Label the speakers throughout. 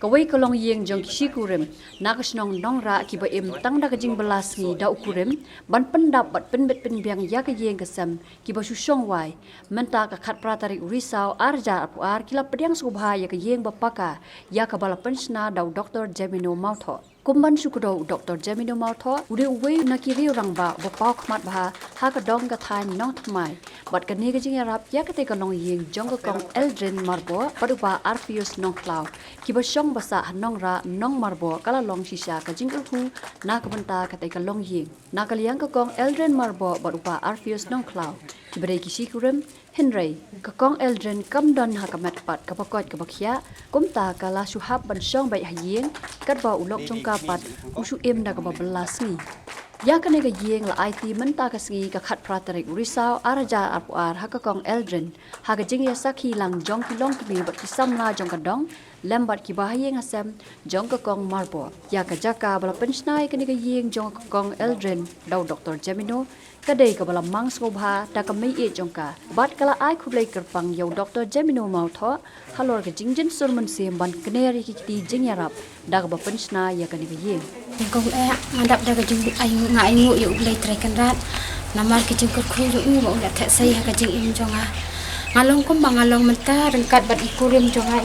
Speaker 1: Kawai ka longïing jong kisi kurim nak snong Nongrah ki ba im tang da kajing belas ngi da ukurim ban pendap bat penbet penbiang ya ka yeng kasam ki ba susong wai menta ka khat pratari risau arja apuar kila pediang subha ya ka yeng ba paka ya ka bala pynshna da Dr. Jemino mautho kumban sukudo Dr. Jemino mautho uri uwe nakiri rangba ba pau khmat ba ha ka dong ka thain nong thmai bat ka ne ka jing arap ya ka te ka longïing jong ka kong eldrin marbo padupa arfius nong cloud ki ba shong basa Nongrah nong marbo kala long shisha ka jingkal hu na ka banta ka te ka longïing na ka liang ka kong eldrin marbo padupa arfius nong cloud ki bare ki sikurim Henry ka kong eldrin kam don ha ka mat pat ka pakot ka bakhya kumta ka la suhab ban shong bai hayeng kat ba ulok jong ka pat usu em da ka ba belas ni ya ka ne ga yeng la IT menta ka singi ka khat pratarik risau araja apuar ha ka kong eldrin ha ka jing ya sakhi lang jong ki long ki bat ki samla jong ka dong lembat ki bahayeng asam jong ka kong marbo ya ka jaka bala pynshna ka ne ga yeng jong ka kong eldrin daw Dr. Jemino kadai ka bala mang skobha ta ka mei e jong ka bat kala ai khublai kerpang yo Dr. Jemino mautho halor ka jingjin surman sem ban kneri ki ti jing yarap da ka ba pynshna ya ka ne ga yeng
Speaker 2: Kau ngadap dah kajing ay ngai ngu yuk lay trekan rat namar kajing kerku yuk ngu mau nak tak saya kajing im jonga ngalong kumbang ngalong mentah rengkat bat ikurim jonga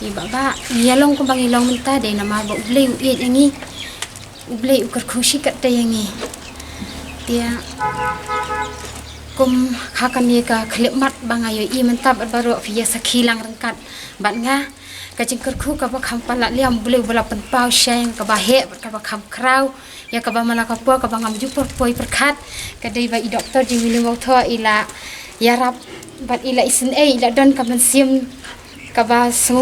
Speaker 2: i baba ngalong kumbang ilong mentah deh namar ba ublay uiet yangi ublay ukerku sikat deh yangi dia kum hakan ye ka khlipmat bangayo i mentah bat baru via sakhilang rengkat bat nga kajing kerku ka ba kham pala liam boleh bola penpau syang ka ba he ka ba kham krau ya ka ba malaka po ka ba ngam jupor poi perkhat ka dei ba i doktor Jemino mautho ila yarap bat ila isin ila don ka mensim ka ba su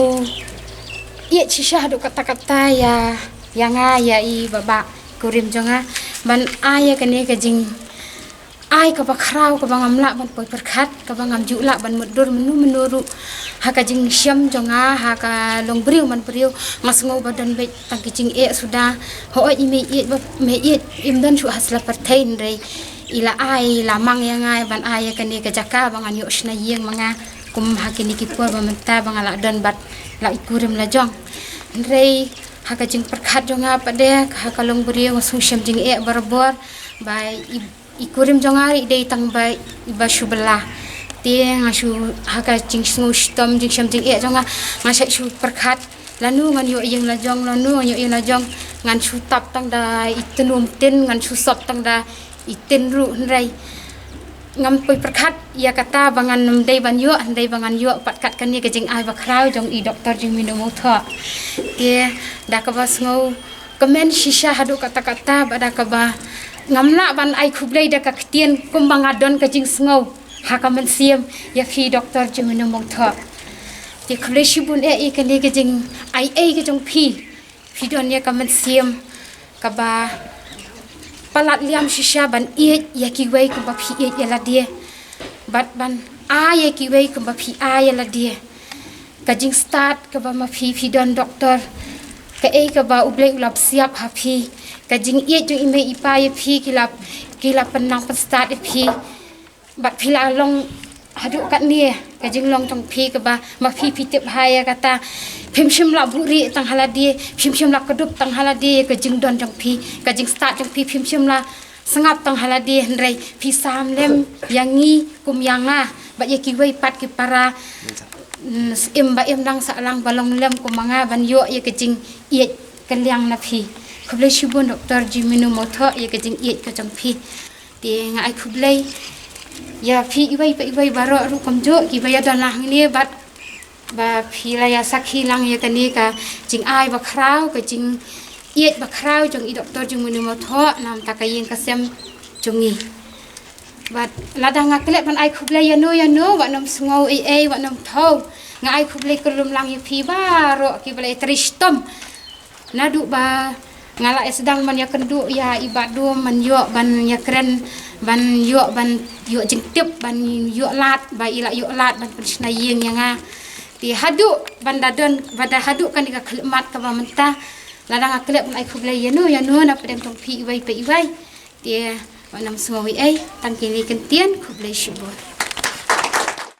Speaker 2: ye chisha do kata-kata ya nga ya i baba kurim jonga ban aya kane kajing ai ka ba krau ka ba ngamla ban poi perkhat ka ba ngam jula ban mudur menuru ha ka jing syam jonga ha ka long briu man briu mas ngau badan be tang kijing e sudah ho imi e me e imdan su hasla partain rei ila ai la mang yang ai ban ai ka ni ka jaka bangan yo shna yeng manga kum ha kini ki por ba menta bangala dan bat la ikurim la jong rei ha ka jing perkhat jonga pade ha ka long briu su syam jing e barbor bai ikurim jongari dei tang bai basu belah tiang asu haka jing sngu stom jing syam jing e jonga ngasa su perkhat lanu ngan yo yeng la jong lanu yo yeng la jong ngan su tap tang da itenum tin ngan su sop tang da iten ru nrai ngam poi perkhat ya kata bangan num dei ban yo andai bangan yo patkat kan ni ke jing ai ba krau jong i Dr. Jemino mautho ke da ka ba sngu komen shisha hadu kata-kata bada ka ba ngamla ban ai khublai da ka ktien kumbang adon ka jing sngo ha ka men siam ya khi Dr. Jemino mautho ti khle shibun e ka ne ka jing ai ke jong phi don ya ka men siam ka ba palat liam shisha ban ya ki wei ka ba phi ya la dia bat ban ya ki wei ka ba phi ya la dia ka jing start ka ba ma phi don doktor ka ka ba ublai ulap siap ha phi kajing ie jo ime ipa ye phi kilap penang start e phi bat phila long hadu kat ni kajing long tong phi ka ba ma phi tip haya kata phimshim la buri tang haladi phimshim la kadup tang haladi kajing don tong phi kajing start tong phi phimshim la sangap tang haladi hendrai phi sam lem yangi kum yanga ba ye ki wei pat ki para em dang sa lang balong lem kumanga ban yo ye kajing ie kaliang na phi khublai shibun Dr. Jemino mautho ye ka jing iet ka jong phi ti ngai khublai ya phi iwai baro ru kamjo ki ba ya dan lah ni bat ba phi la ya sakhi lang ye ka ni ka jing ai ba krau ka jing iet ba krau jong i Dr. Jemino mautho nam ta ka yeng ka sem jongi bat ladang ngaklet ban ai khublai ya no wa nam sngau wa nam thau ngai khublai kelum lang ye phi baro ki balai tristom nadu ba ngala sedang man ya kendu ya ibadu man yo ban ya keren ban yo jing tip ban yo lat ba ila yo lat ban pynshna yeng yang ti hadu ban dadon bada hadu kan ka khlemat ka ba menta ladang aklep ai khublai ya no na pedem tong phi iwai pe iwai ti wanam smawi ai tangkini kentian khublai shibur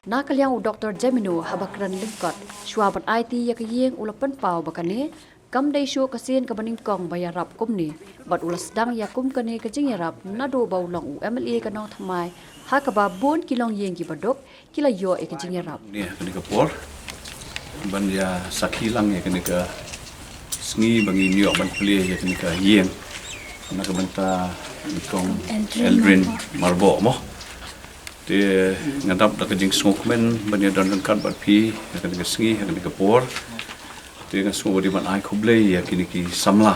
Speaker 1: Nakaliang u Dr. Jemino habakran lingkot, shuaban IT yakayeng ulapan pau bakane, kam day shu kasien kabaning kong bayarap kumni, bat ulas dang yakum kane kajing yarap, nado baulang u MLA kanong thamay, hakaba bon kilong yeng kibadok, kila yo e kajing yarap.
Speaker 3: Ni kani ka por, ban ya sakilang ya kani ka sngi bangi New York ban pli ya kani ka yeng, nakabanta kong Eldrin Marbo mo. Dia ngadap dak jing smokeman banya don kan bat pi akan ke sengi akan ke por dia kan semua di ban ai kublai ya kini ki samlah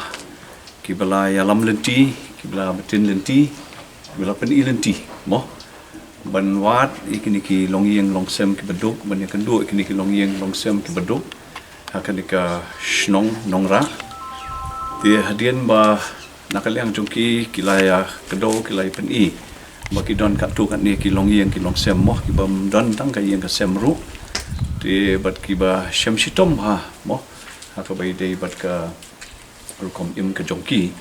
Speaker 3: ki bala ya lam lenti ki bala betin lenti bala pen lenti mo ban wat ikini ki longïing longsem ki beduk banya kendu ikini ki longïing longsem ki beduk akan ke Shillong Nongrah dia hadian ba nakaliang jongki kilaya kedo kilai pen bagi don kat tu kat ni ki longïing ki longsem mo ki bam don tang ka yang ka sem ru ti bat ki ba shem shitom ha mo ha ka bai dei bat ka rukom im ka jongki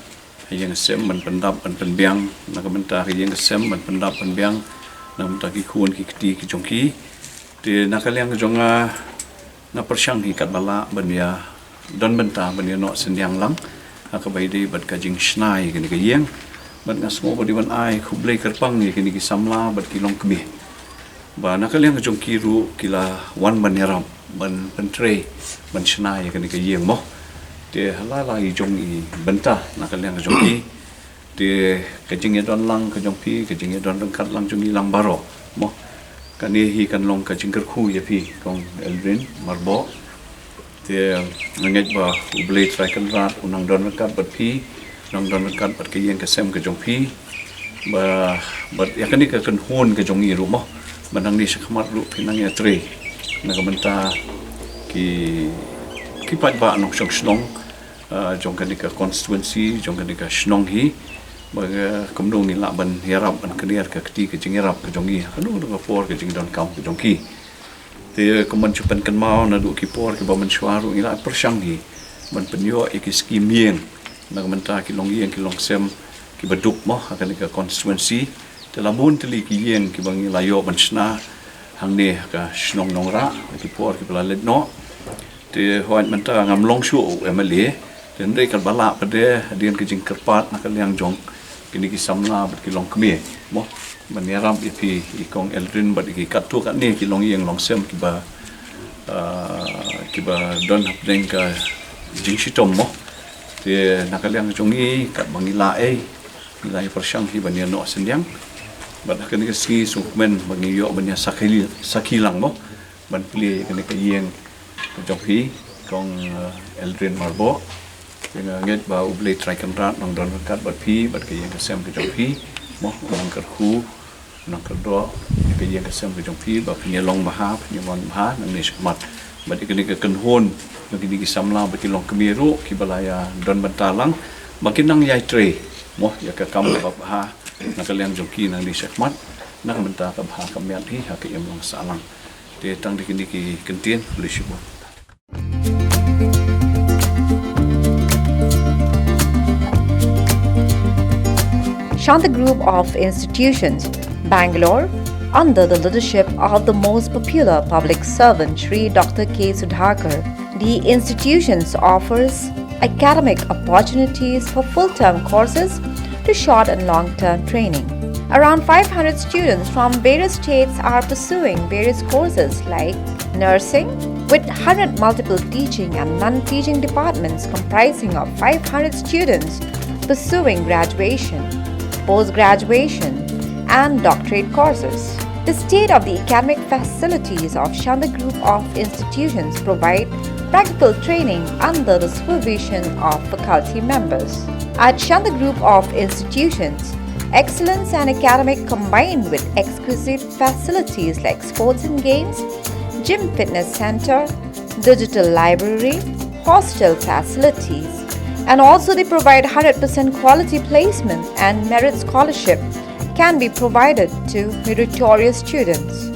Speaker 3: yang sem man pendap man penbiang na ka menta ki yang sem man pendap penbiang na menta ki khun ki kti ki jongki ti nakaliang jonga na persyang hi kat bala ban ya don benta ban ya no sendiang lang ha ka bai dei bat ka jing snai ki ni ka yang bat nga semua bodi ban ai kublai kerpang ni kini ki samla bat kilong kemi ba nakaliang jong kiru kila wan ban yaram ban pentre ban shna ya kini ki yeng mo te halala i jong i benta nakaliang jong ki te kajing ya don lang ka jong pi kajing ya don kat lang jong i lang baro mo kani hi kan long ka jing kerku ya pi kong Eldrin Marbo te nget ba ublai try kan rat unang don kat bat pi nong don kan pat ke yang ke sem ke jong pi ba bat ya kani ka kan hon ke jong i ru mo banang ni sakmat ru pinang ya tre na ka menta ki pat ba nong shong shnong jong kani ka constituency jong kani ka shnong hi ba komdong ni la ban yarap ban kaniar ka kti ke jing yarap ke jong i anu ka por ke jing don kam ke jong ki te koman chupan kan mau na du ki por ke ba man shwaru ila persyang hi ban penyo iki skim yeng nak menta ki longïing ki longsem ki beduk mo akan ke constituency telabun teli ki yeng ki bangi layo pynshna hang ne ka Shillong Nongrah ki por ki bala ledno te hoan menta ngam long shu MLA ten dei kan bala pade dian ki jing kerpat nak liang jong kini ki samla bat ki long kme mo maneram ipi ikong Eldrin bat ki katu kat ne ki longïing longsem ki ba don hapdeng ka jing shitom mo ti nakaliang jongi kat bangila nilai persyang hi bania no sendiang bat kan ke ski sukmen bangi yo bania sakilang mo ban pli kan ke yeng jong hi kong Eldrin Marbo dengan nget ba ublai try kan rat nong don kat bat pi bat ke yeng ke sem ke jong hi mo nong kerhu nong kerdo ke yeng ke sem ke jong pi ba pnya long maha pnya mon maha nang ni smat bat ke kan hon bagi di samla bagi long kemiru ki balaya don bentalang bagi nang yai tre mo ya ka kam ba ha nakaliang jongki nang di sekmat nang benta ka ba kam yan hi ha ke em long salang te tang di kini ki kentien lishibo
Speaker 4: Shanta Group of Institutions, Bangalore, under the leadership of the most popular public servant Shri Dr. K. Sudhakar. The institutions offers academic opportunities for full-term courses to short and long-term training. Around 500 students from various states are pursuing various courses like nursing, with 100 multiple teaching and non-teaching departments comprising of 500 students pursuing graduation, post-graduation, and doctorate courses. The state of the academic facilities of Shanta Group of Institutions provide practical training under the supervision of faculty members. At Shanta Group of Institutions, excellence and academic combined with exquisite facilities like sports and games, gym fitness center, digital library, hostel facilities, and also they provide 100% quality placement and merit scholarship can be provided to meritorious students.